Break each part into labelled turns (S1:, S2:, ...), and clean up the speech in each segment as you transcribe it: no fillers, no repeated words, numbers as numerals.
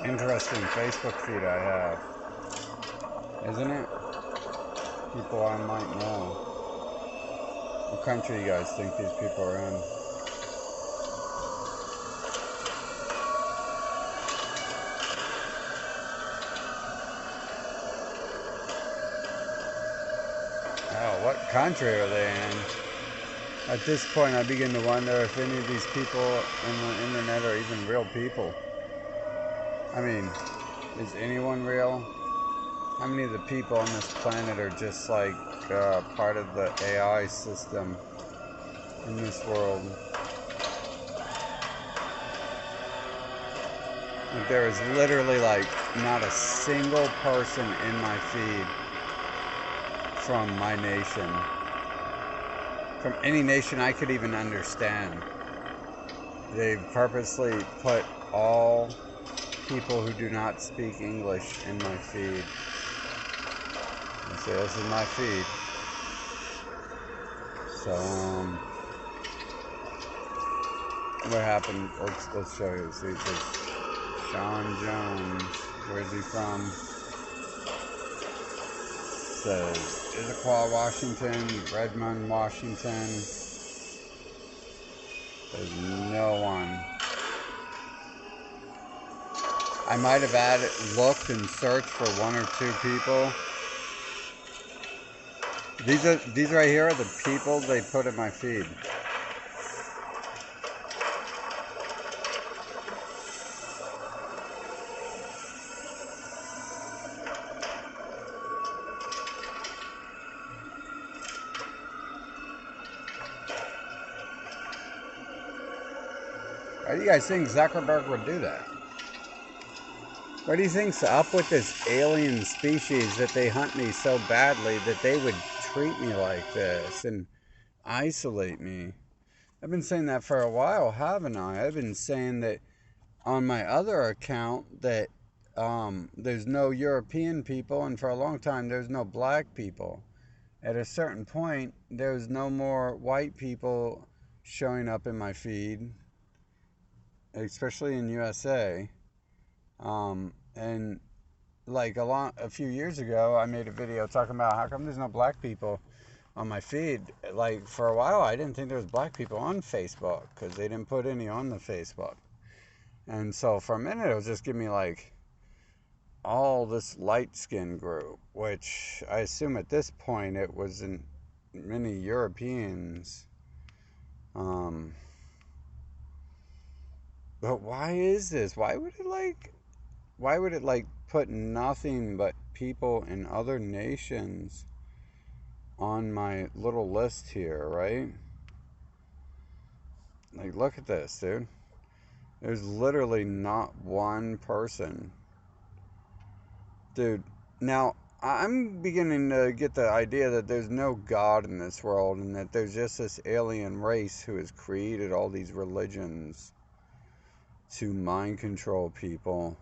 S1: Interesting Facebook feed I have, isn't it? People I might know. What country you guys think these people are in? Oh, what country are they in? At this point, I begin to wonder if any of these people on the internet are even real people. I mean, is anyone real? How many of the people on this planet are just like part of the AI system in this world? Like, there is literally like not a single person in my feed from my nation, from any nation I could even understand. They've purposely put all people who do not speak English in my feed. I say this is my feed. So what happened? Let's show you. See, this Sean Jones. Where's he from? Says Issaquah, Washington, Redmond, Washington. There's no one. I might have looked and searched for one or two people. These right here are the people they put in my feed. Why do you guys think Zuckerberg would do that? What do you think's up with this alien species that they hunt me so badly that they would treat me like this and isolate me? I've been saying that for a while, haven't I? I've been saying that on my other account that there's no European people, and for a long time there's no black people. At a certain point, there's no more white people showing up in my feed, especially in USA. And like a few years ago, I made a video talking about how come there's no black people on my feed. Like for a while, I didn't think there was black people on Facebook because they didn't put any on the Facebook. And so for a minute, it was just giving me like all this light skin group, which I assume at this point it wasn't many Europeans. Um, but why is this? Why would it like put nothing but people in other nations on my little list here, right? Like, look at this, dude. There's literally not one person. Dude, now I'm beginning to get the idea that there's no God in this world and that there's just this alien race who has created all these religions to mind control people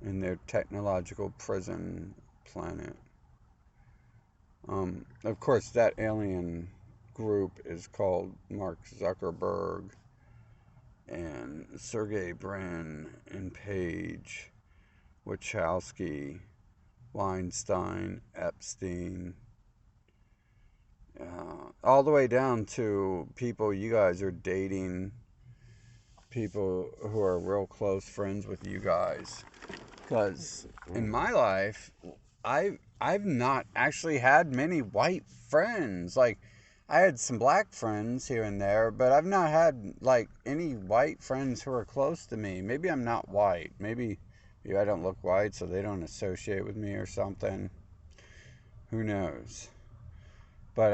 S1: in their technological prison planet. Of course, that alien group is called Mark Zuckerberg and Sergey Brin and Page, Wachowski, Weinstein, Epstein, all the way down to people you guys are dating, people who are real close friends with you guys. Because in my life, I've not actually had many white friends. Like, I had some black friends here and there, but I've not had like any white friends who are close to me. Maybe I'm not white. Maybe I don't look white, so they don't associate with me or something. Who knows? But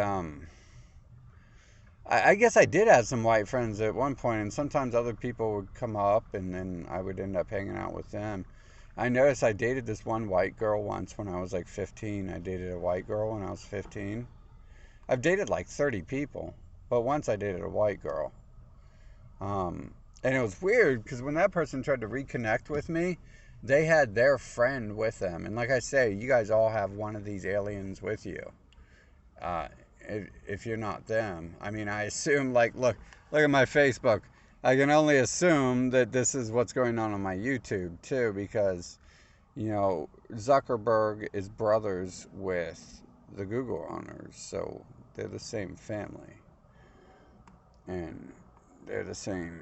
S1: I guess I did have some white friends at one point, and sometimes other people would come up, and then I would end up hanging out with them. I noticed I dated this one white girl once when I was like 15. I dated a white girl when I was 15. I've dated like 30 people, but once I dated a white girl. And it was weird because when that person tried to reconnect with me, they had their friend with them. And like I say, you guys all have one of these aliens with you. Uh, if you're not them. I mean, I assume, like, look at my Facebook. I can only assume that this is what's going on my YouTube too, because Zuckerberg is brothers with the Google owners, so they're the same family, and they're the same.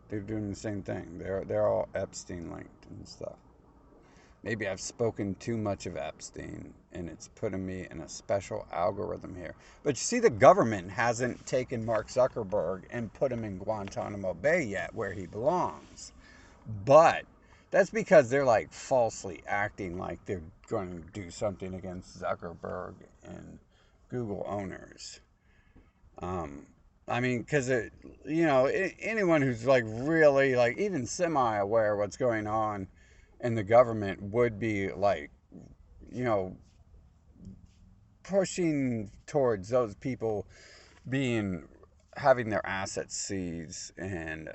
S1: They're doing the same thing. They're all Epstein linked and stuff. Maybe I've spoken too much of Epstein and it's putting me in a special algorithm here. But you see, the government hasn't taken Mark Zuckerberg and put him in Guantanamo Bay yet, where he belongs. But that's because they're like falsely acting like they're going to do something against Zuckerberg and Google owners. I mean, because anyone who's like really like even semi-aware what's going on in the government would be like, you know, pushing towards those people being having their assets seized and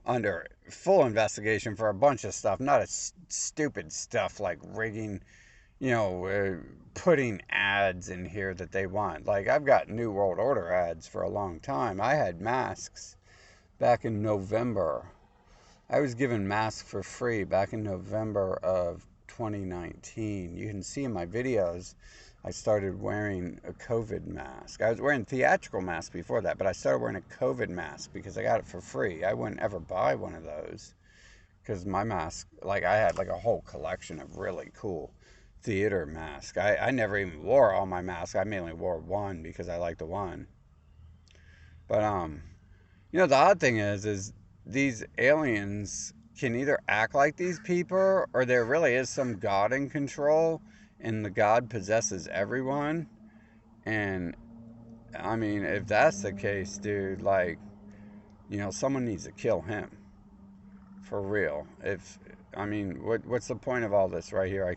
S1: under full investigation for a bunch of stuff, not a stupid stuff like rigging, putting ads in here that they want. Like, I've got New World Order ads for a long time. I had masks back in November. I was given masks for free back in November of 2019. You can see in my videos, I started wearing a COVID mask. I was wearing theatrical masks before that, but I started wearing a COVID mask because I got it for free. I wouldn't ever buy one of those because my mask, like, I had like a whole collection of really cool theater masks. I never even wore all my masks. I mainly wore one because I like the one. But the odd thing is these aliens can either act like these people or there really is some God in control and the God possesses everyone. And I mean, if that's the case, dude, like, someone needs to kill him for real. What's the point of all this right here?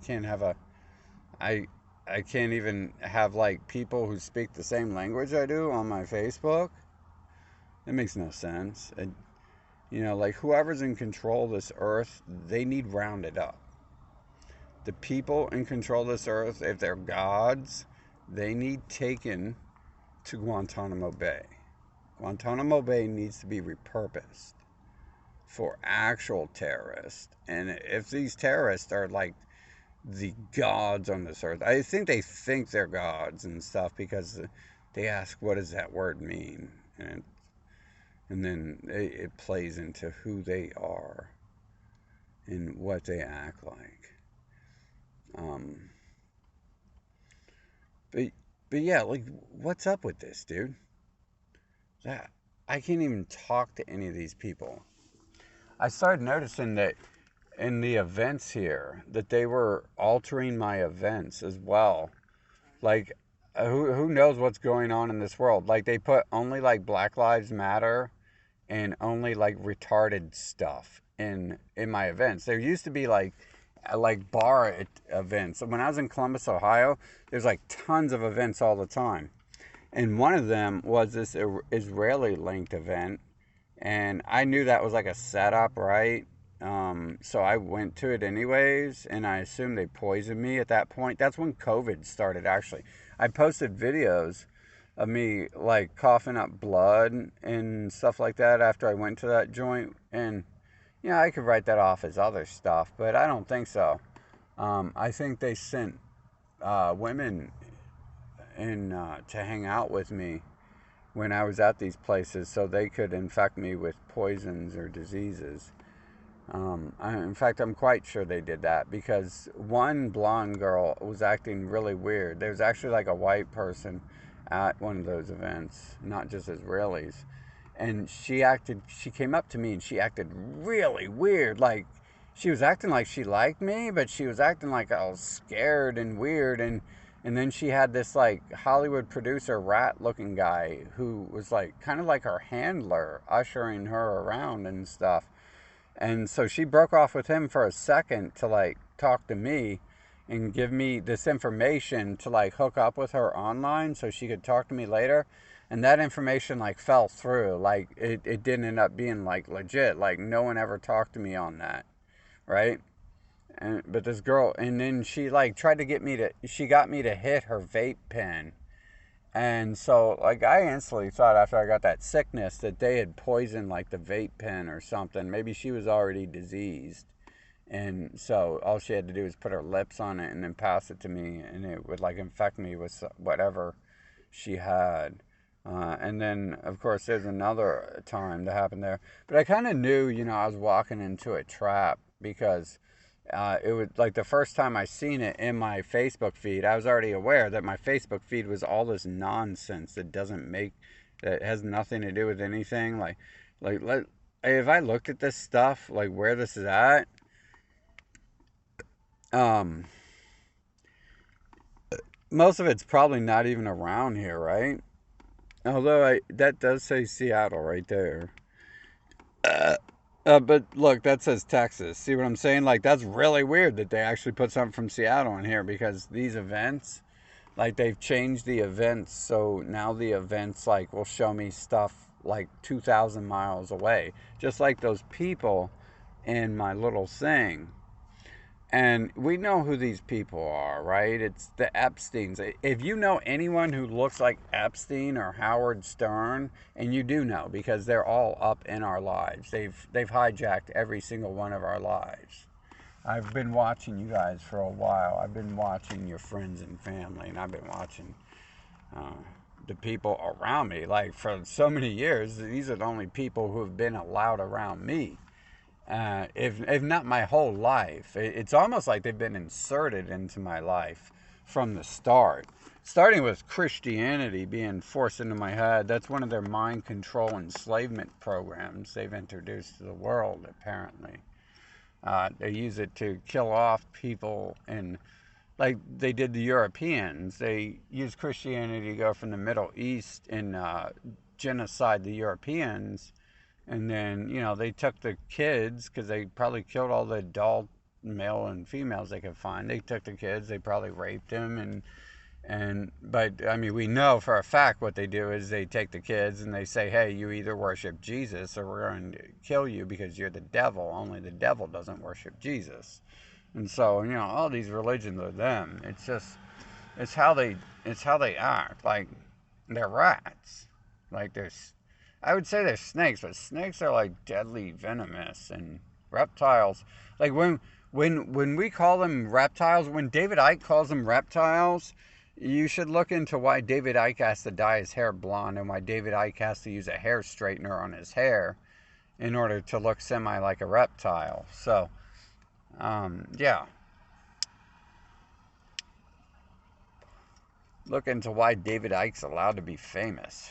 S1: I I can't even have like people who speak the same language I do on my Facebook. It makes no sense. Like, whoever's in control of this earth, they need rounded up. The people in control of this earth, if they're gods, they need taken to Guantanamo Bay. Guantanamo Bay needs to be repurposed for actual terrorists. And if these terrorists are like the gods on this earth, I think they think they're gods and stuff because they ask, what does that word mean? And then it plays into who they are and what they act like. But yeah, like, what's up with this, dude? That I can't even talk to any of these people. I started noticing that in the events here, that they were altering my events as well. Like, who knows what's going on in this world? Like, they put only like Black Lives Matter and only like retarded stuff in my events. There used to be like bar events. When I was in Columbus, Ohio, there's like tons of events all the time. And one of them was this Israeli linked event. And I knew that was like a setup, right? So I went to it anyways, and I assumed they poisoned me at that point. That's when COVID started, actually. I posted videos of me like coughing up blood and stuff like that after I went to that joint. And I could write that off as other stuff, but I don't think so. I think they sent women in to hang out with me when I was at these places so they could infect me with poisons or diseases. In fact, I'm quite sure they did that because one blonde girl was acting really weird. There was actually like a white person at one of those events, not just Israelis. And she came up to me and she acted really weird. Like, she was acting like she liked me, but she was acting like I was scared and weird. And then she had this like Hollywood producer rat looking guy who was like kind of like her handler, ushering her around and stuff. And so she broke off with him for a second to like talk to me and give me this information to like hook up with her online so she could talk to me later. And that information like fell through. Like, it didn't end up being like legit. Like, no one ever talked to me on that, right? But this girl, and then she like tried to she got me to hit her vape pen. And so, like, I instantly thought after I got that sickness that they had poisoned, like, the vape pen or something. Maybe she was already diseased. And so all she had to do was put her lips on it and then pass it to me, and it would, like, infect me with whatever she had. And then, of course, there's another time that happened there. But I kind of knew, I was walking into a trap because it was like the first time I seen it in my Facebook feed. I was already aware that my Facebook feed was all this nonsense that has nothing to do with anything. Like, if I looked at this stuff, like where this is at, um, most of it's probably not even around here, right? Although that does say Seattle right there. But look, that says Texas. See what I'm saying? Like, that's really weird that they actually put something from Seattle in here, because these events, like, they've changed the events. So now the events, like, will show me stuff like 2,000 miles away. Just like those people in my little thing. And we know who these people are, right? It's the Epsteins. If you know anyone who looks like Epstein or Howard Stern, and you do know because they're all up in our lives. They've hijacked every single one of our lives. I've been watching you guys for a while. I've been watching your friends and family, and I've been watching uh, the people around me. Like, for so many years, these are the only people who have been allowed around me, if not my whole life. It's almost like they've been inserted into my life from the start. Starting with Christianity being forced into my head. That's one of their mind control enslavement programs they've introduced to the world, apparently. They use it to kill off people, and like they did the Europeans. They used Christianity to go from the Middle East and genocide the Europeans. And then, they took the kids, because they probably killed all the adult male and females they could find. They took the kids, they probably raped them, but I mean, we know for a fact what they do is they take the kids and they say, hey, you either worship Jesus or we're going to kill you because you're the devil. Only the devil doesn't worship Jesus. And so, all these religions are them. It's how they it's how they act. Like, they're rats. Like, I would say they're snakes, but snakes are like deadly venomous, and reptiles. Like, when we call them reptiles, when David Icke calls them reptiles, you should look into why David Icke has to dye his hair blonde and why David Icke has to use a hair straightener on his hair in order to look semi like a reptile. So, yeah, look into why David Icke's allowed to be famous.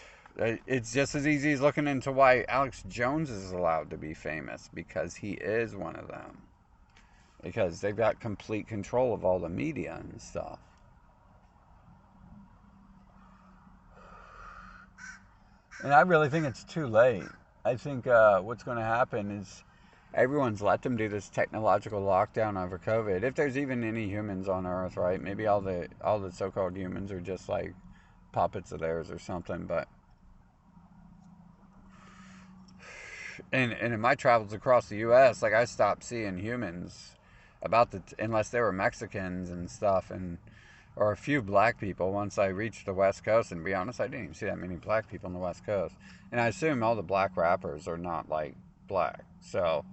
S1: It's just as easy as looking into why Alex Jones is allowed to be famous, because he is one of them. Because they've got complete control of all the media and stuff. And I really think it's too late. I think what's going to happen is everyone's let them do this technological lockdown over COVID. If there's even any humans on Earth, right? Maybe all the so-called humans are just like puppets of theirs or something. But and in my travels across the U.S., like, I stopped seeing humans unless they were Mexicans and stuff, and or a few black people once I reached the West Coast. And to be honest, I didn't even see that many black people on the West Coast. And I assume all the black rappers are not like black, so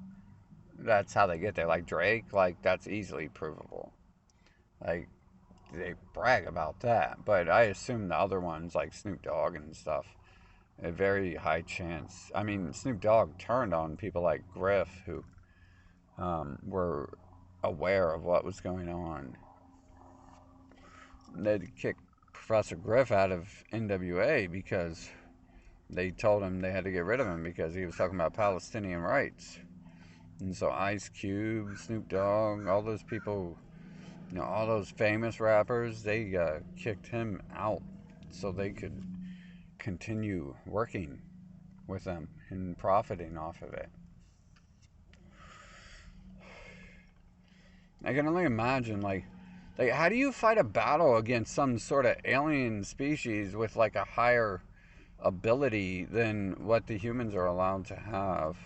S1: that's how they get there. Like Drake, like, that's easily provable. Like, they brag about that, but I assume the other ones like Snoop Dogg and stuff, a very high chance. I mean, Snoop Dogg turned on people like Griff, who were aware of what was going on. They'd kick Professor Griff out of NWA because they told him they had to get rid of him because he was talking about Palestinian rights. And so Ice Cube, Snoop Dogg, all those people, all those famous rappers, they kicked him out so they could continue working with them and profiting off of it. I can only imagine, like, how do you fight a battle against some sort of alien species with like a higher ability than what the humans are allowed to have,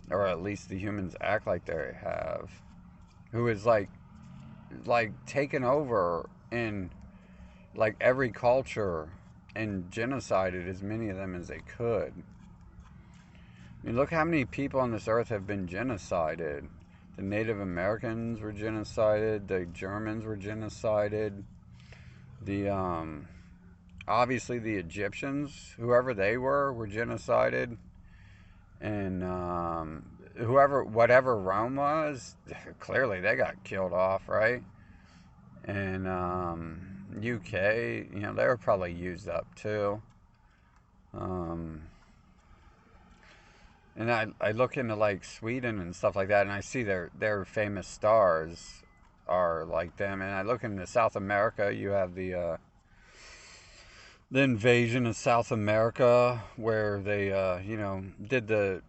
S1: or at least the humans act like they have, who is like taken over, and like every culture and genocided as many of them as they could. I mean, look how many people on this earth have been genocided. The Native Americans were genocided. The Germans were genocided. The obviously the Egyptians, whoever they were genocided. And whatever Rome was, clearly they got killed off, right? And UK, they were probably used up too. Um, and I look into like Sweden and stuff like that, and I see their famous stars are like them. And I look into South America, you have the invasion of South America where they did the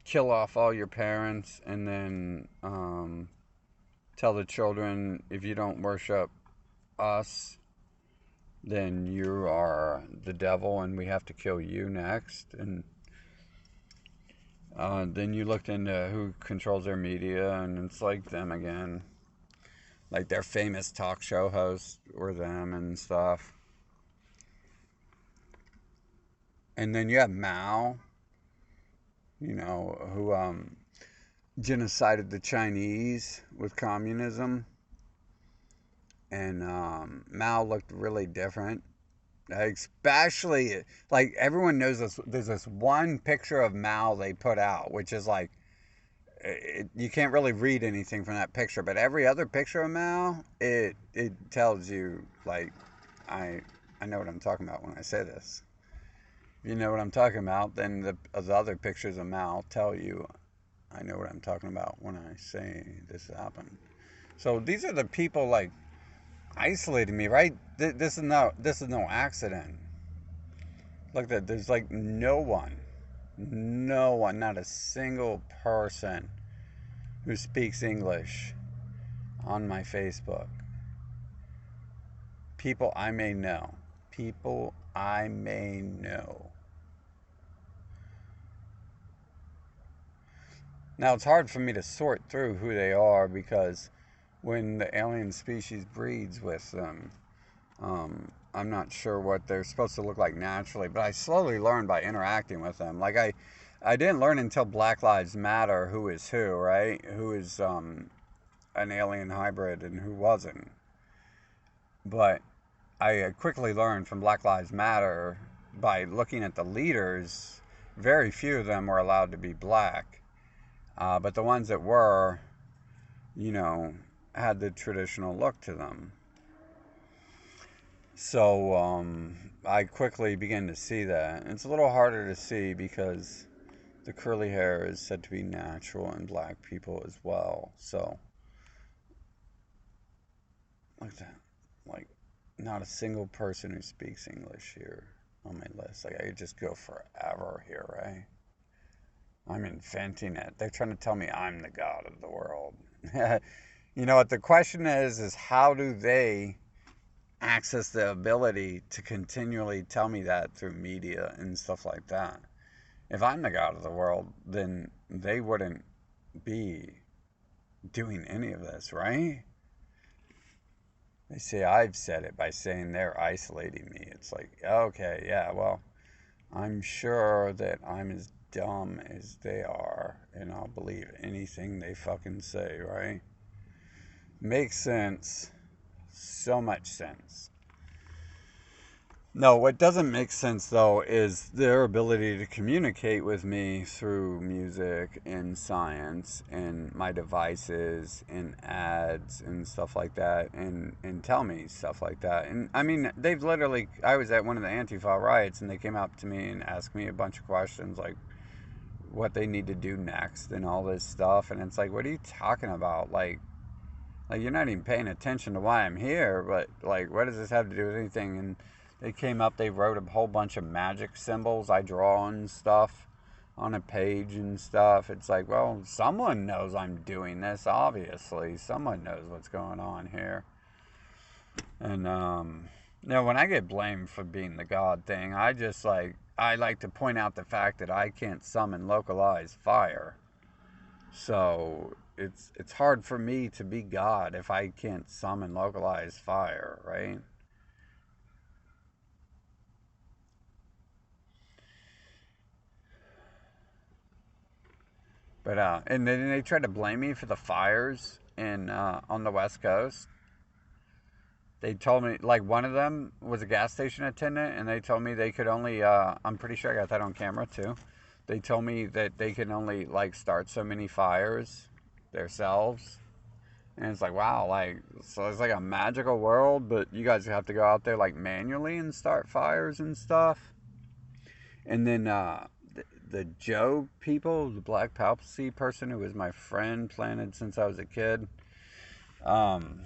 S1: kill off all your parents and then tell the children, if you don't worship us, then you are the devil and we have to kill you next. And then you looked into who controls their media, and it's like them again. Like their famous talk show hosts were them and stuff. And then you have Mao, who genocided the Chinese with communism. And Mao looked really different. Especially, like, everyone knows this. There's this one picture of Mao they put out, which is like, you can't really read anything from that picture. But every other picture of Mao, it tells you, like, I know what I'm talking about when I say this. If you know what I'm talking about, then the other pictures of Mao tell you I know what I'm talking about when I say this happened. So these are the people, like, isolating me, right? This is no accident. Look, there's like no one, not a single person who speaks English on my Facebook. People I may know. Now, it's hard for me to sort through who they are because when the alien species breeds with them, I'm not sure what they're supposed to look like naturally, but I slowly learned by interacting with them. Like, I didn't learn until Black Lives Matter who is who, right? Who is an alien hybrid and who wasn't. But I quickly learned from Black Lives Matter by looking at the leaders, very few of them were allowed to be black. But the ones that were, had the traditional look to them. So I quickly began to see that. It's a little harder to see because the curly hair is said to be natural in black people as well. So, look at that. Like, not a single person who speaks English here on my list. Like, I could just go forever here, right? I'm inventing it. They're trying to tell me I'm the god of the world. You know what the question is how do they access the ability to continually tell me that through media and stuff like that? If I'm the god of the world, then they wouldn't be doing any of this, right? They say I've said it by saying they're isolating me. It's like, okay, yeah, well, I'm sure that I'm as dumb as they are, and I'll believe anything they fucking say, right? Makes sense. So much sense. No, what doesn't make sense though is their ability to communicate with me through music and science and my devices and ads and stuff like that and tell me stuff like that. And I mean, they've literally, I was at one of the Antifa riots and they came up to me and asked me a bunch of questions like what they need to do next and all this stuff. And it's like, what are you talking about? Like you're not even paying attention to why I'm here, but like, what does this have to do with anything? And they came up, they wrote a whole bunch of magic symbols I draw and stuff on a page and stuff. It's like, well, someone knows I'm doing this, obviously. Someone knows what's going on here. And, when I get blamed for being the god thing, I like to point out the fact that I can't summon localized fire. So it's hard for me to be God if I can't summon localized fire, right? But and then they tried to blame me for the fires in on the West Coast. They told me, like, one of them was a gas station attendant, and they told me they could only, I'm pretty sure I got that on camera too. They told me that they can only, like, start so many fires themselves. And it's like, wow, like, so it's like a magical world, but you guys have to go out there, like, manually and start fires and stuff. And then, the Joe people, the Black Palsy person who was my friend, planted since I was a kid, um,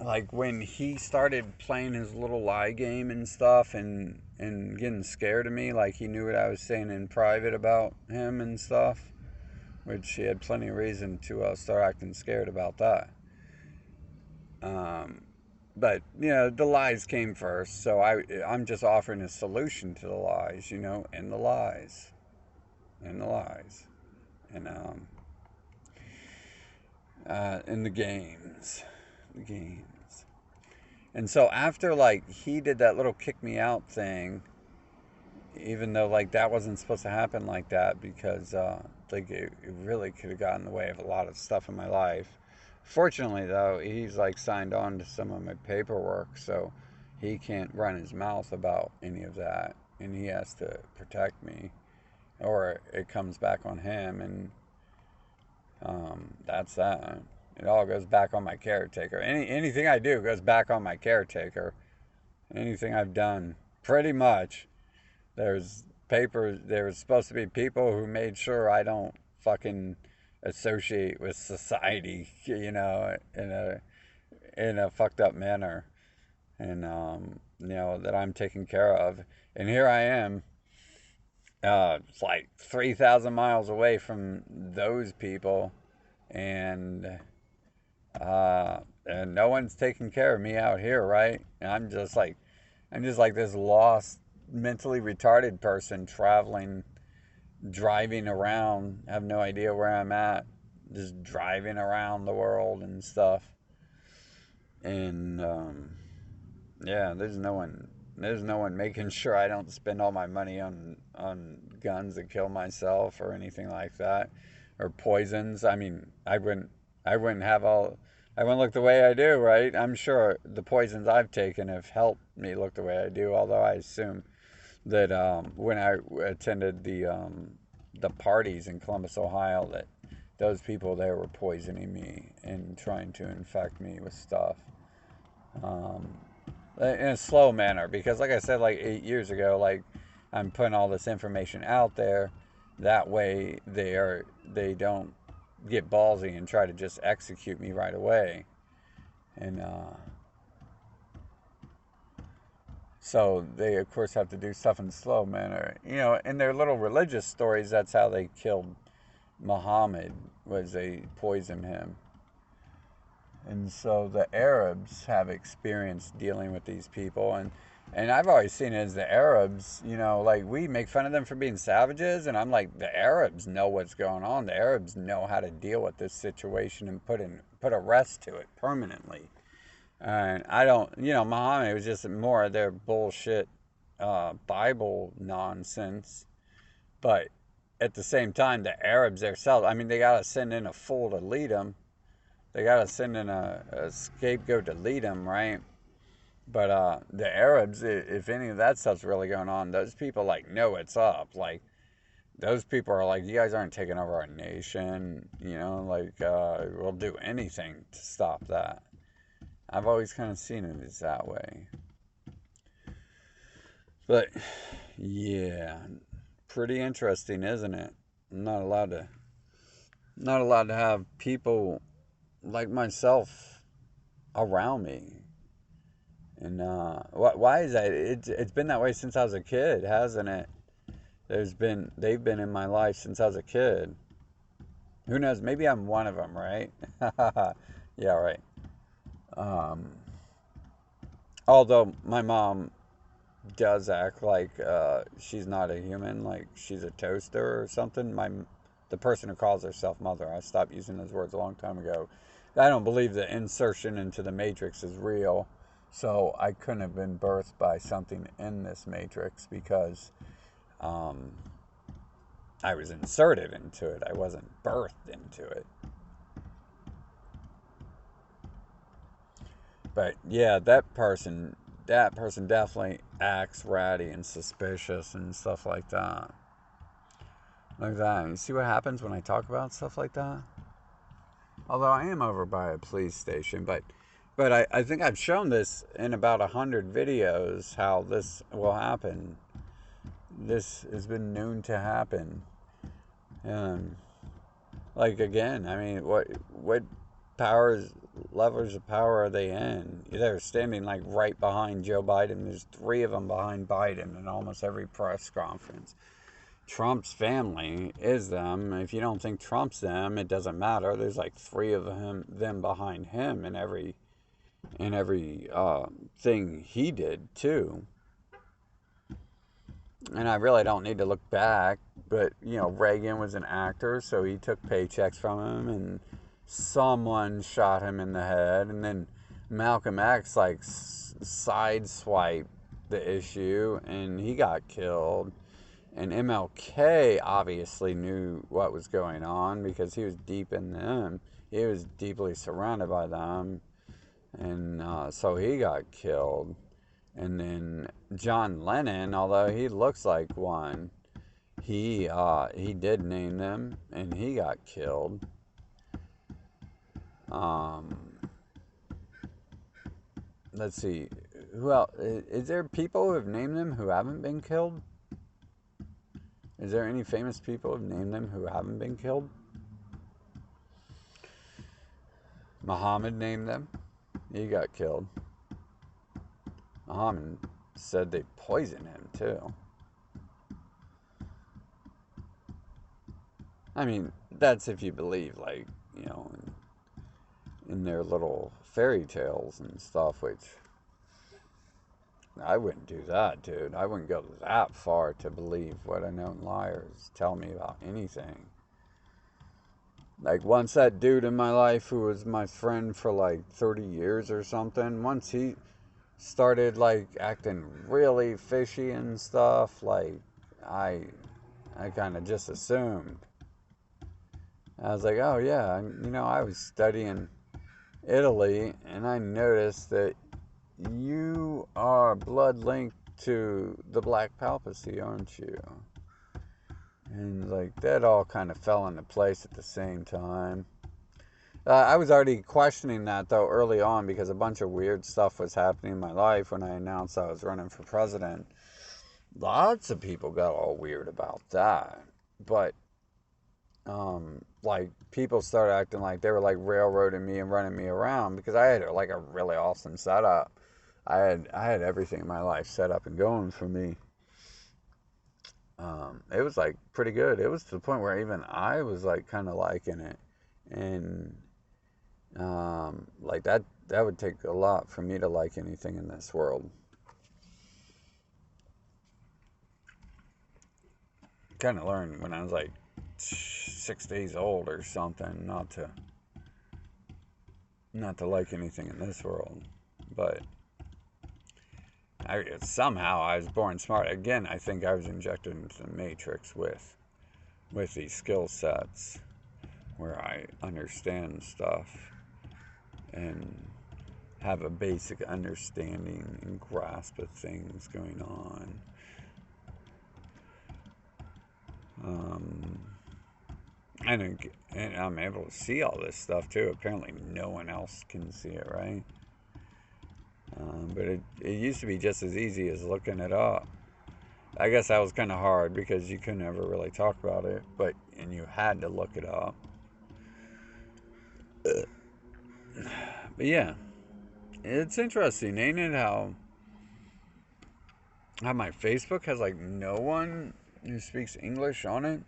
S1: like when he started playing his little lie game and stuff and getting scared of me, like he knew what I was saying in private about him and stuff, which he had plenty of reason to start acting scared about that. um, but the lies came first, so I'm just offering a solution to the lies, and the lies and the lies, and in the games. And so after, like, he did that little kick me out thing, even though, like, that wasn't supposed to happen like that, because like it really could have gotten in the way of a lot of stuff in my life. Fortunately, though, he's like signed on to some of my paperwork, so he can't run his mouth about any of that, and he has to protect me, or it comes back on him, and that's that. It all goes back on my caretaker. Anything I do goes back on my caretaker. Anything I've done, pretty much. There's supposed to be people who made sure I don't fucking associate with society, in a fucked up manner, and that I'm taken care of. And here I am, it's like 3,000 miles away from those people, and and no one's taking care of me out here, right? And I'm just like this lost, mentally retarded person traveling, driving around, have no idea where I'm at, just driving around the world and stuff. And yeah, there's no one making sure I don't spend all my money on guns to kill myself or anything like that, or poisons. I mean, I wouldn't have all. I wouldn't look the way I do, right? I'm sure the poisons I've taken have helped me look the way I do. Although I assume that when I attended the parties in Columbus, Ohio, that those people there were poisoning me and trying to infect me with stuff, um, in a slow manner. Because, like I said, like 8 years ago, like, I'm putting all this information out there. That way, they don't get ballsy and try to just execute me right away. And so they, of course, have to do stuff in slow manner. In their little religious stories, that's how they killed Muhammad, was they poisoned him. And so the Arabs have experience dealing with these people, and I've always seen it as the Arabs, like, we make fun of them for being savages, and I'm like, the Arabs know what's going on. The Arabs know how to deal with this situation and put a rest to it permanently. And I don't, Muhammad was just more of their bullshit Bible nonsense. But at the same time, the Arabs themselves, I mean, they got to send in a fool to lead them. They got to send in a scapegoat to lead them, right? But the Arabs, if any of that stuff's really going on, those people, like, know what's up. Like, those people are like, you guys aren't taking over our nation, like, we'll do anything to stop that. I've always kind of seen it as that way. But yeah, pretty interesting, isn't it? I'm not allowed to have people like myself around me. And why is that? It's been that way since I was a kid, hasn't it? They've been in my life since I was a kid. Who knows? Maybe I'm one of them, right? Yeah, right. Um, Although my mom does act like she's not a human, like she's a toaster or something. The person who calls herself mother, I stopped using those words a long time ago. I don't believe the insertion into the matrix is real, so I couldn't have been birthed by something in this matrix, because um, I was inserted into it. I wasn't birthed into it. But yeah, that person definitely acts ratty and suspicious and stuff like that. Like that. You see what happens when I talk about stuff like that? Although I am over by a police station, but I think I've shown this in about 100 videos how this will happen. This has been known to happen. Um, like again, I mean, what powers levers of power are they in? They're standing like right behind Joe Biden. There's three of them behind Biden in almost every press conference. Trump's family is them. If you don't think Trump's them, it doesn't matter. There's like three of them behind him in every thing he did too. And I really don't need to look back, but Reagan was an actor, so he took paychecks from him, and someone shot him in the head, and then Malcolm X like sideswiped the issue, and he got killed. And MLK obviously knew what was going on because he was deep in them. He was deeply surrounded by them, and so he got killed. And then John Lennon, although he looks like one, he did name them, and he got killed. Um, let's see, who else? Is there people who have named them who haven't been killed? Is there any famous people who have named them who haven't been killed? Muhammad named them. He got killed. Muhammad said they poisoned him too. I mean, that's if you believe, like, in their little fairy tales and stuff, which I wouldn't do that, dude. I wouldn't go that far to believe what unknown liars tell me about anything. Like, once that dude in my life who was my friend for like 30 years or something, once he started like acting really fishy and stuff, like, I kind of just assumed. I was like, oh yeah, I was studying Italy, and I noticed that you are blood linked to the Black Papacy, aren't you? And like that all kind of fell into place at the same time. I was already questioning that though early on because a bunch of weird stuff was happening in my life when I announced I was running for president. Lots of people got all weird about that, but like people started acting like they were like railroading me and running me around because I had like a really awesome setup. I had everything in my life set up and going for me. It was like pretty good. It was to the point where even I was like kind of liking it, and like that would take a lot for me to like anything in this world. Kind of learned when I was like 6 days old or something not to like anything in this world, but somehow I was born smart. Again, I think I was injected into the matrix with these skill sets where I understand stuff and have a basic understanding and grasp of things going on. And I'm able to see all this stuff too. Apparently, no one else can see it, right? But it used to be just as easy as looking it up. I guess that was kind of hard because you couldn't ever really talk about it, and you had to look it up. But yeah, it's interesting, ain't it? How my Facebook has like no one who speaks English on it.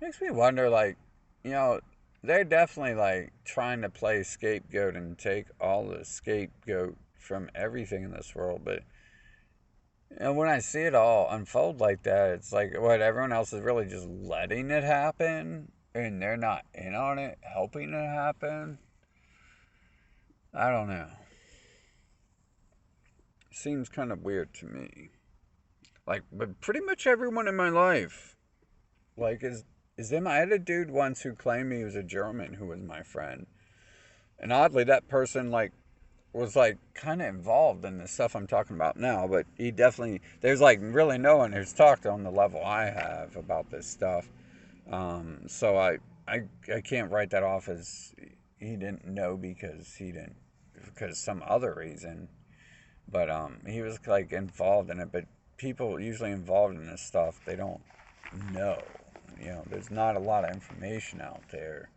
S1: Makes me wonder, like, you know, they're definitely like trying to play scapegoat and take all the scapegoat from everything in this world. But when I see it all unfold like that, it's like what everyone else is really just letting it happen, and they're not in on it, helping it happen. I don't know. Seems kind of weird to me. Like, but pretty much everyone in my life Like, is him? I had a dude once who claimed he was a German who was my friend, and oddly, that person like was like kind of involved in the stuff I'm talking about now. But he definitely there's like really no one who's talked on the level I have about this stuff. So I can't write that off as he didn't know because some other reason. But he was like involved in it. But people usually involved in this stuff, they don't know. You know, there's not a lot of information out there.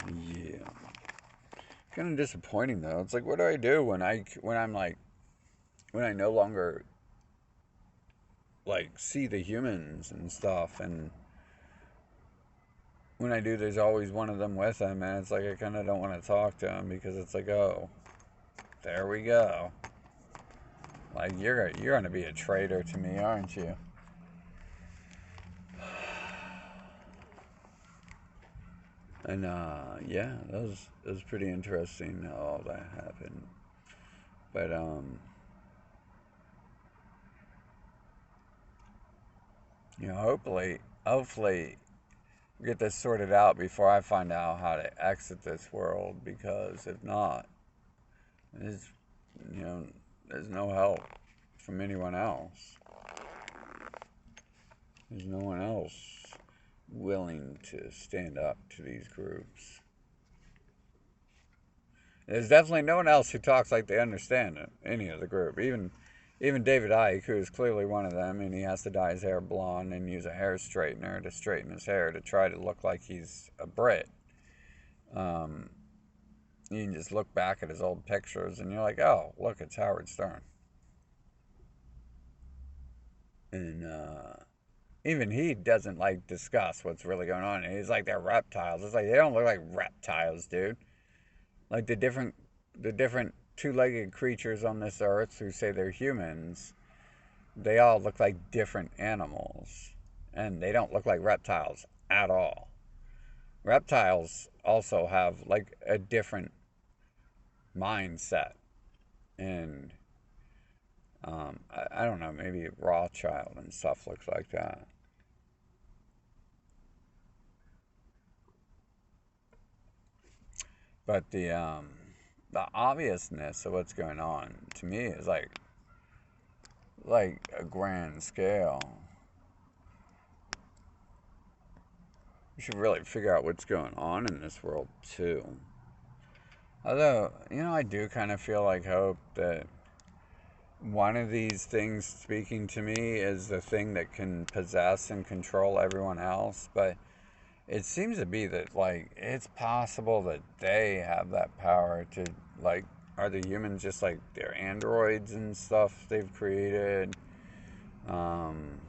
S1: Yeah, kind of disappointing though. It's like, what do I do when I no longer like see the humans and stuff, and when I do, there's always one of them with them, and it's like I kind of don't want to talk to them because it's like, oh, there we go. Like you're gonna be a traitor to me, aren't you? And yeah, that was pretty interesting how all that happened. But you know, hopefully get this sorted out before I find out how to exit this world. Because if not, there's you know, there's no help from anyone else. There's no one else willing to stand up to these groups. There's definitely no one else who talks like they understand any of the group. Even David Icke, who is clearly one of them, and he has to dye his hair blonde and use a hair straightener to straighten his hair to try to look like he's a Brit. Um, you can just look back at his old pictures and you're like, oh, look, it's Howard Stern. And even he doesn't like discuss what's really going on. And he's like, they're reptiles. It's like they don't look like reptiles, dude. Like the different two-legged creatures on this earth who say they're humans, they all look like different animals, and they don't look like reptiles at all. Reptiles also have like a different mindset, and I don't know, maybe Rothschild and stuff looks like that. But the obviousness of what's going on to me is like a grand scale. We should really figure out what's going on in this world too. Although, you know, I do kind of feel like hope that one of these things speaking to me is the thing that can possess and control everyone else. But it seems to be that, like, it's possible that they have that power to, like, are the humans just like their androids and stuff they've created? Um,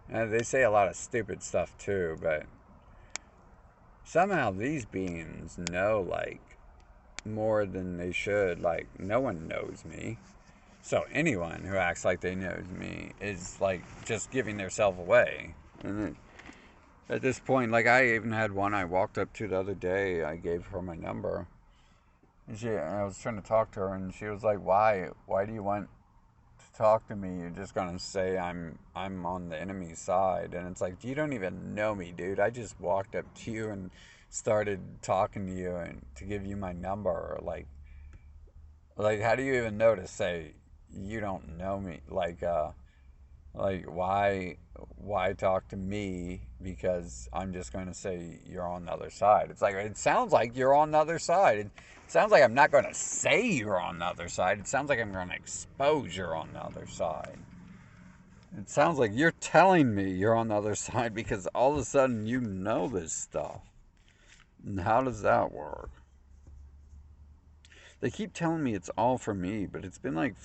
S1: and they say a lot of stupid stuff too, but somehow these beings know, like, more than they should. Like, no one knows me. So anyone who acts like they knows me is like just giving themselves away. And at this point, like I even had one I walked up to the other day. I gave her my number, and I was trying to talk to her, and she was like, "Why? Why do you want to talk to me? You're just gonna say I'm on the enemy side." And it's like, you don't even know me, dude. I just walked up to you and started talking to you and to give you my number. Like how do you even know to say you don't know me? Like why talk to me because I'm just going to say you're on the other side. It's like it sounds like you're on the other side. It sounds like I'm not going to say you're on the other side. It sounds like I'm going to expose you're on the other side. It sounds like you're telling me you're on the other side because all of a sudden you know this stuff. And how does that work? They keep telling me it's all for me, but it's been like,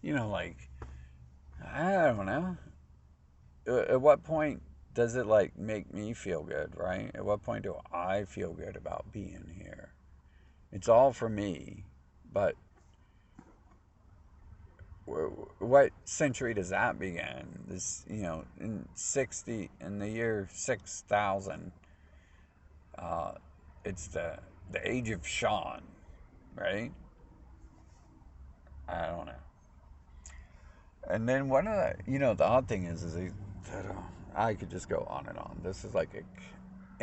S1: you know, like I don't know. At what point does it like make me feel good, right? At what point do I feel good about being here? It's all for me, but what century does that begin? This, you know, in the year 6000, uh, it's the age of Sean, right? I don't know. And then one of the, the odd thing is that I could just go on and on. This is like a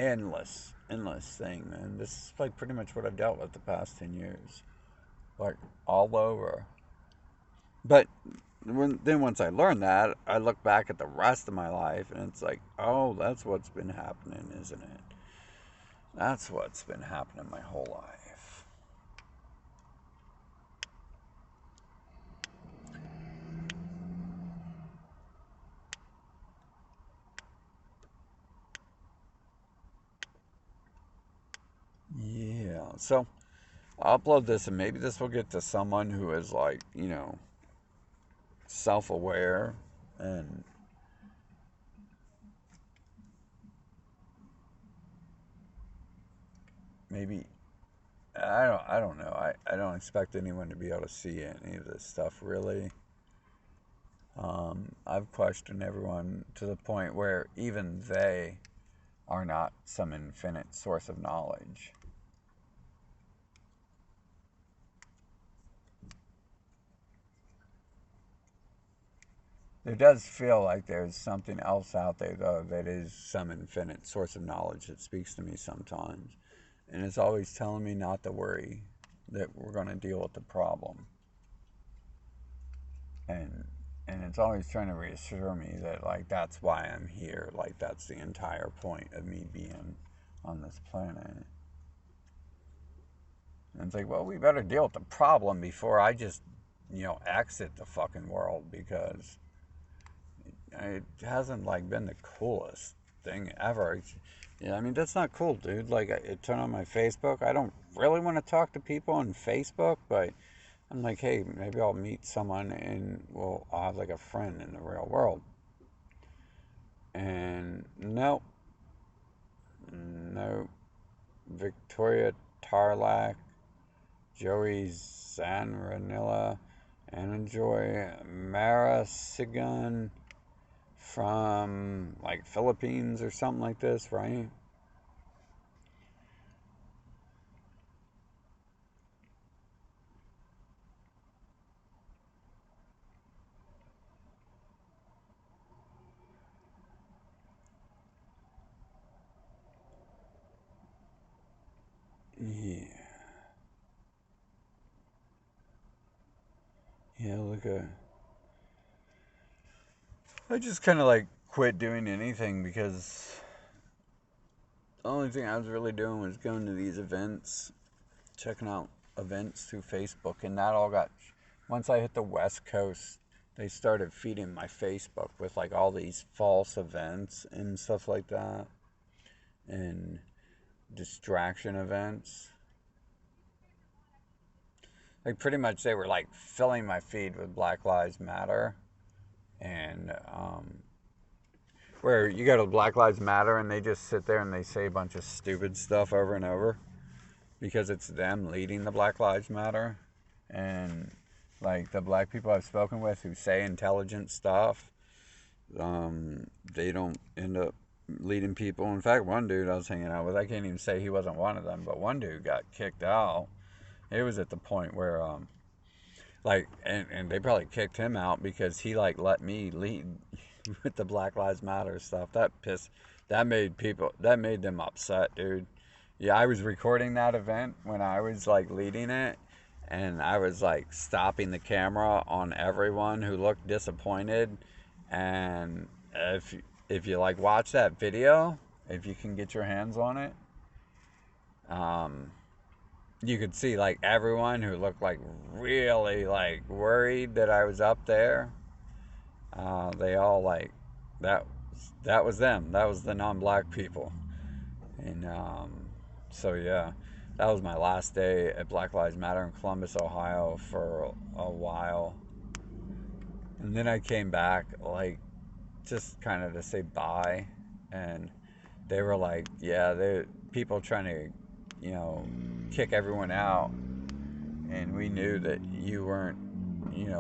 S1: endless thing, man. This is like pretty much what I've dealt with the past 10 years, like all over. But then once I learned that, I look back at the rest of my life and it's like, oh, that's what's been happening, isn't it? That's what's been happening my whole life. Yeah. So I'll upload this and maybe this will get to someone who is like, self aware and maybe I don't know. I don't expect anyone to be able to see any of this stuff really. I've questioned everyone to the point where even they are not some infinite source of knowledge. There does feel like there's something else out there, though, that is some infinite source of knowledge that speaks to me sometimes. And it's always telling me not to worry, that we're going to deal with the problem. And and it's always trying to reassure me that like that's why I'm here, like that's the entire point of me being on this planet. And it's like, well, we better deal with the problem before I just, exit the fucking world because it hasn't like been the coolest thing ever. Yeah, I mean that's not cool, dude. Like I turn on my Facebook. I don't really want to talk to people on Facebook, but I'm like, hey, maybe I'll meet someone and well, I'll have like a friend in the real world. And no, no, Victoria Tarlac, Joey Zanranilla, and Joy Marasigan from like Philippines or something like this, right? Yeah, yeah. Look, I just kind of like quit doing anything because the only thing I was really doing was going to these events, checking out events through Facebook, and that all got. Once I hit the West Coast, they started feeding my Facebook with like all these false events and stuff like that, and distraction events. Like pretty much, they were like filling my feed with Black Lives Matter, and where you go to Black Lives Matter and they just sit there and they say a bunch of stupid stuff over and over because it's them leading the Black Lives Matter. And like the black people I've spoken with who say intelligent stuff, they don't end up leading people. In fact, one dude I was hanging out with, I can't even say he wasn't one of them, but one dude got kicked out. It was at the point where, and they probably kicked him out because he like let me lead with the Black Lives Matter stuff. That made them upset, dude. Yeah, I was recording that event when I was like leading it, and I was like stopping the camera on everyone who looked disappointed. And if you like watch that video, if you can get your hands on it, um, you could see like everyone who looked like really like worried that I was up there. They all like that. That was them. That was the non-black people. And so yeah, that was my last day at Black Lives Matter in Columbus, Ohio for a while. And then I came back like just kind of to say bye. And they were like, yeah, they people trying to, kick everyone out. And we knew that you weren't,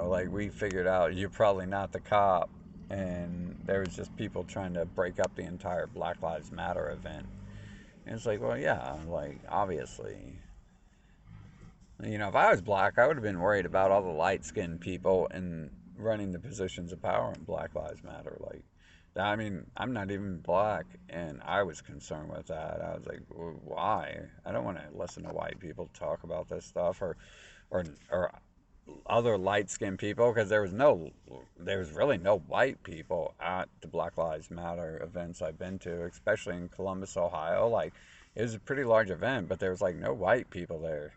S1: like we figured out you're probably not the cop. And there was just people trying to break up the entire Black Lives Matter event. And it's like, well, yeah, like obviously, if I was black, I would have been worried about all the light skinned people and running the positions of power in Black Lives Matter. Like, I mean, I'm not even black, and I was concerned with that. I was like, why? I don't want to listen to white people talk about this stuff, or other light skinned people, because there was really no white people at the Black Lives Matter events I've been to, especially in Columbus, Ohio. Like, it was a pretty large event, but there was like no white people there.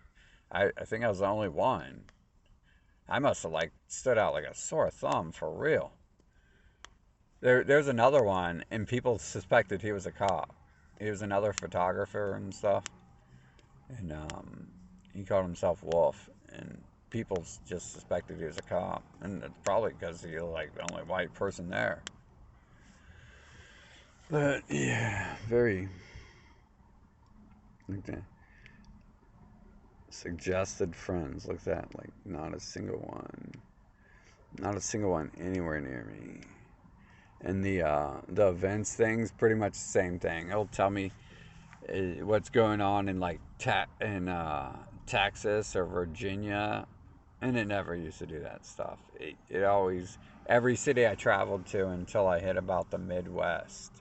S1: I think I was the only one. I must have like stood out like a sore thumb for real. There's another one, and people suspected he was a cop. He was another photographer and stuff, and he called himself Wolf, and people just suspected he was a cop, and it's probably because he was like the only white person there. But yeah, very like suggested friends. Look at that, like not a single one, not a single one anywhere near me. And the events thing's pretty much the same thing. It'll tell me what's going on in like Texas or Virginia, and it never used to do that stuff. It always, every city I traveled to until I hit about the Midwest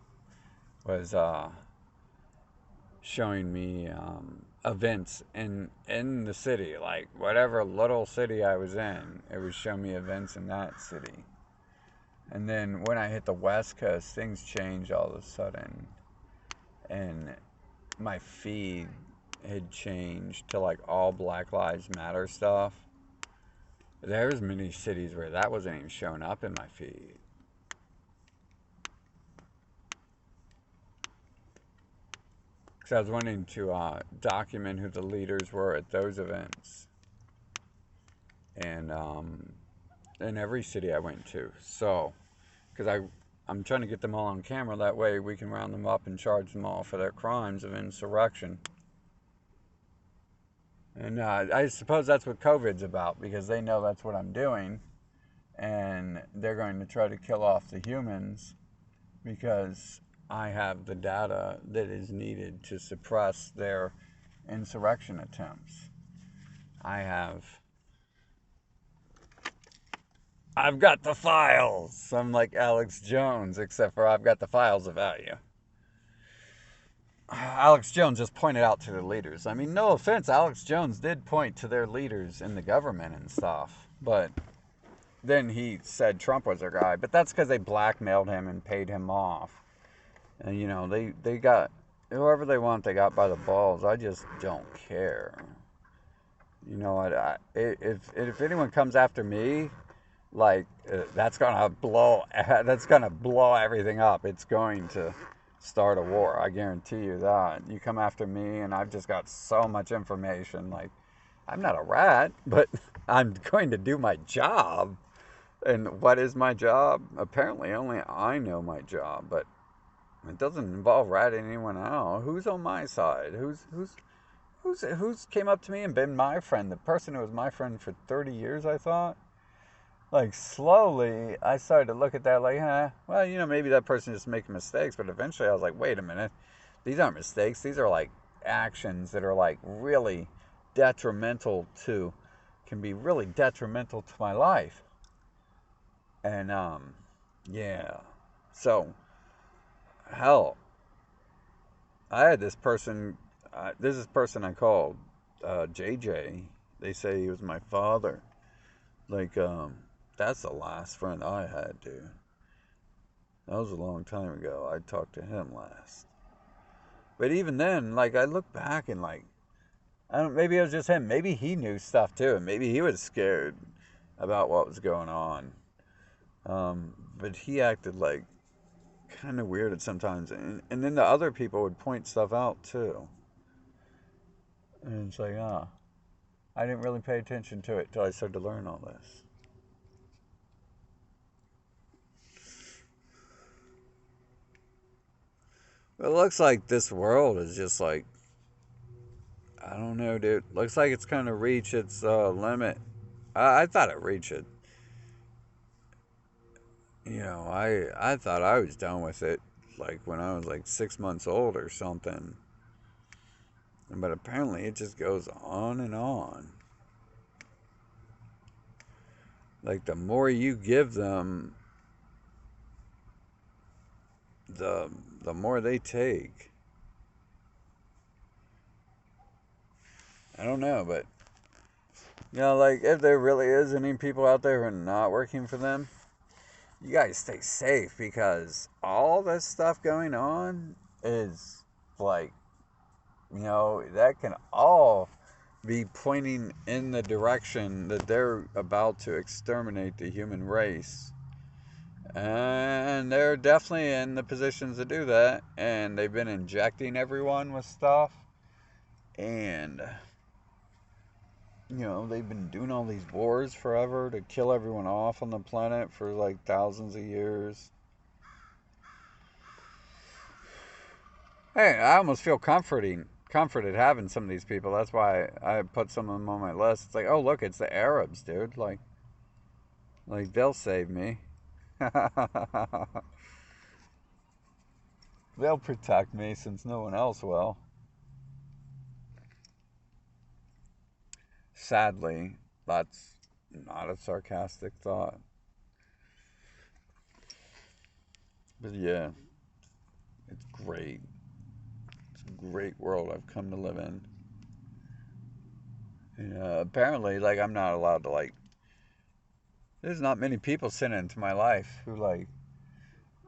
S1: was showing me events in the city, like whatever little city I was in, it would show me events in that city. And then when I hit the West Coast, things changed all of a sudden, and my feed had changed to like all Black Lives Matter stuff. There's many cities where that wasn't even showing up in my feed. Because I was wanting to document who the leaders were at those events, and in every city I went to. So, because I'm trying to get them all on camera. That way we can round them up and charge them all for their crimes of insurrection. And I suppose that's what COVID's about, because they know that's what I'm doing, and they're going to try to kill off the humans because I have the data that is needed to suppress their insurrection attempts. I've got the files. I'm like Alex Jones, except for I've got the files about you. Alex Jones just pointed out to the leaders. I mean, no offense, Alex Jones did point to their leaders in the government and stuff, but then he said Trump was their guy. But that's because they blackmailed him and paid him off. And, you know, they got whoever they want, they got by the balls. I just don't care. You know what? If anyone comes after me, like that's gonna blow everything up. It's going to start a war. I guarantee you that. You come after me, and I've just got so much information. Like, I'm not a rat, but I'm going to do my job. And what is my job? Apparently, only I know my job, but it doesn't involve ratting anyone out. Who's on my side? Who's came up to me and been my friend? The person who was my friend for 30 years, I thought. Like, slowly, I started to look at that like, well, you know, maybe that person is just making mistakes. But eventually I was like, wait a minute. These aren't mistakes. These are like actions that are like really detrimental to, can be really detrimental to my life. And, yeah. So, hell, I had this person, this is person I called JJ. They say he was my father. Like, that's the last friend I had, dude. That was a long time ago. I talked to him last. But even then, like, I look back and, like, I don't, maybe it was just him. Maybe he knew stuff, too. And maybe he was scared about what was going on. But he acted, like, kind of weird at sometimes. And then the other people would point stuff out, too. And it's like, I didn't really pay attention to it till I started to learn all this. It looks like this world is just like, I don't know, dude. Looks like it's kind of reached its limit. I thought it reached it. You know, I thought I was done with it, like when I was like 6 months old or something. But apparently it just goes on and on. like the more you give them, the the more they take. I don't know, but like if there really is any people out there who are not working for them, you guys stay safe because all this stuff going on is like, that can all be pointing in the direction that they're about to exterminate the human race. And they're definitely in the positions to do that. And they've been injecting everyone with stuff. And, they've been doing all these wars forever to kill everyone off on the planet for like thousands of years. Hey, I almost feel comforted having some of these people. That's why I put some of them on my list. It's like, oh look, it's the Arabs, dude. Like they'll save me. They'll protect me since no one else will. Sadly, that's not a sarcastic thought. But yeah, it's great. It's a great world I've come to live in. Yeah, apparently, like, I'm not allowed to, like, there's not many people sent into my life who, like,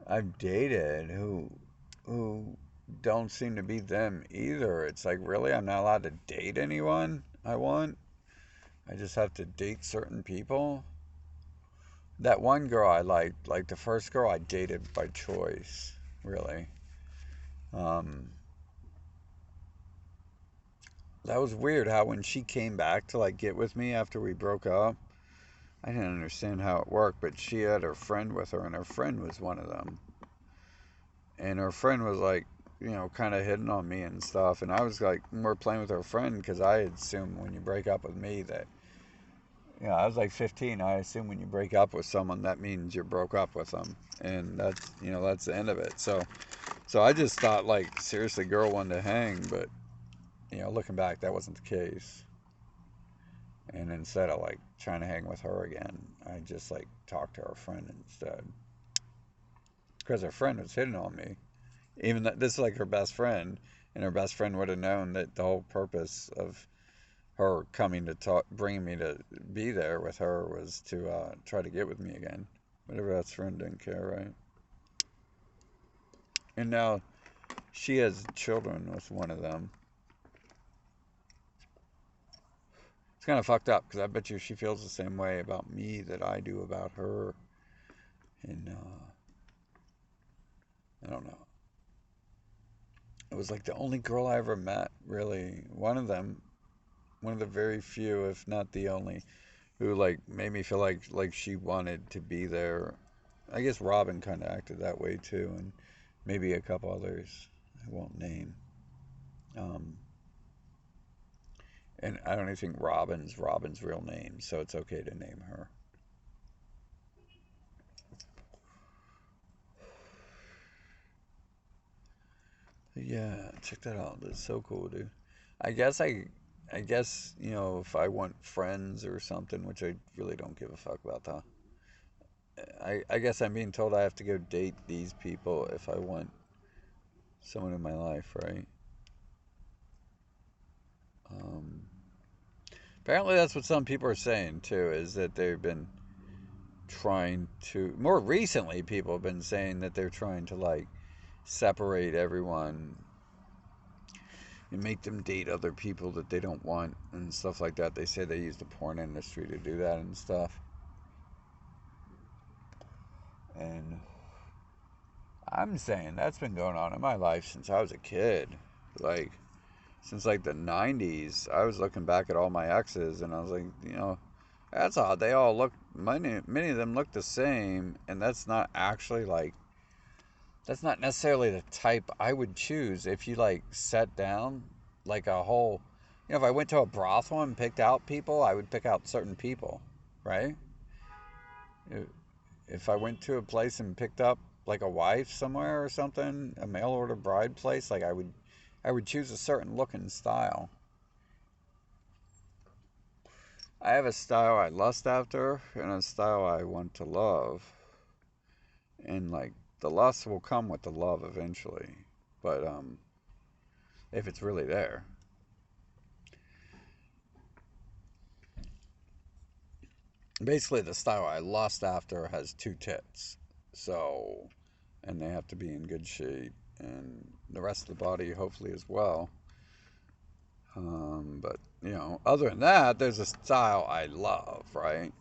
S1: I've dated who don't seem to be them either. It's like, really, I'm not allowed to date anyone I want. I just have to date certain people. That one girl I liked, like the first girl I dated by choice, really. Um, that was weird how when she came back to like get with me after we broke up, I didn't understand how it worked, but she had her friend with her, and her friend was one of them. And her friend was like, kind of hitting on me and stuff. And I was like more playing with her friend because I assumed when you break up with me that, I was like 15. I assume when you break up with someone, that means you broke up with them. And that's the end of it. So I just thought, like, seriously, girl wanted to hang. But, looking back, that wasn't the case. And instead of, like, trying to hang with her again, I just, like, talked to her friend instead. Because her friend was hitting on me. Even that this is like her best friend, and her best friend would have known that the whole purpose of her coming to talk, bringing me to be there with her was to try to get with me again. But her best friend didn't care, right? And now she has children with one of them. It's kind of fucked up because I bet you she feels the same way about me that I do about her. And I don't know. It was like the only girl I ever met, really. One of the very few, if not the only, who like made me feel like she wanted to be there. I guess Robin kind of acted that way too, and maybe a couple others I won't name. Um, and I don't even think Robin's real name, so it's okay to name her. Yeah, check that out. That's so cool, dude. I guess I guess if I want friends or something, which I really don't give a fuck about that. I guess I'm being told I have to go date these people if I want someone in my life, right? Um, Apparently, that's what some people are saying too. Is that they've been trying to more recently. People have been saying that they're trying to like separate everyone and make them date other people that they don't want and stuff like that. They say they use the porn industry to do that and stuff. And I'm saying that's been going on in my life since I was a kid. Like since like the 90s, I was looking back at all my exes and I was like, that's odd. They all look, many of them look the same, and that's not actually like, that's not necessarily the type I would choose if you like sat down like a whole, if I went to a brothel and picked out people, I would pick out certain people, right? If I went to a place and picked up like a wife somewhere or something, a mail order bride place, like I would choose a certain look and style. I have a style I lust after and a style I want to love. And like the lust will come with the love eventually. But if it's really there. Basically the style I lust after has two tits. So and they have to be in good shape and the rest of the body hopefully as well. But other than that, there's a style I love, right?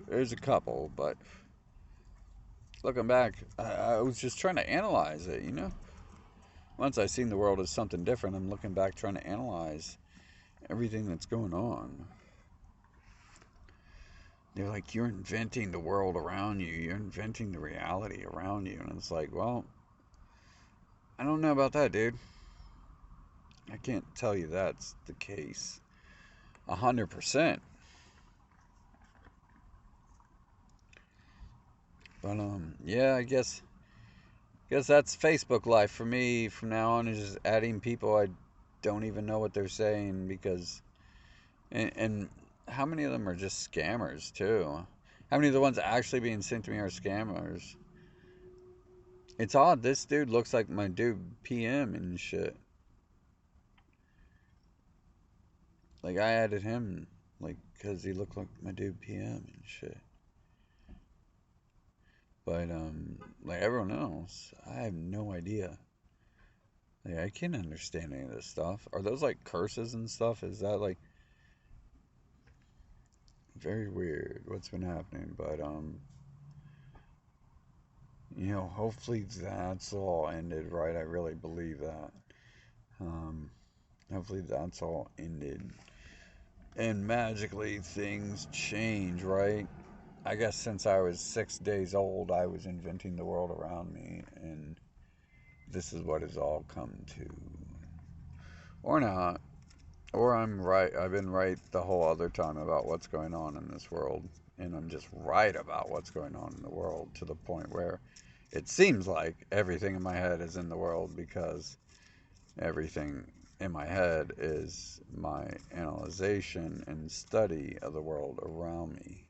S1: There's a couple, but looking back, I was just trying to analyze it. Once I seen the world as something different, I'm looking back trying to analyze everything that's going on. They're like, you're inventing the world around you. You're inventing the reality around you. And it's like, well, I don't know about that, dude. I can't tell you that's the case 100%. But yeah, I guess that's Facebook life for me from now on, is just adding people I don't even know what they're saying, because and how many of them are just scammers too? How many of the ones actually being sent to me are scammers? It's odd. This dude looks like my dude PM and shit. Like I added him like because he looked like my dude PM and shit. But like everyone else, I have no idea. Like I can't understand any of this stuff. Are those like curses and stuff? Is that like very weird what's been happening? But hopefully that's all ended right. I really believe that. Um, hopefully that's all ended. And magically things change, right? I guess since I was 6 days old, I was inventing the world around me, and this is what has all come to. Or not. Or I'm right. I've been right the whole other time about what's going on in this world. And I'm just right about what's going on in the world, to the point where it seems like everything in my head is in the world, because everything in my head is my analyzation and study of the world around me.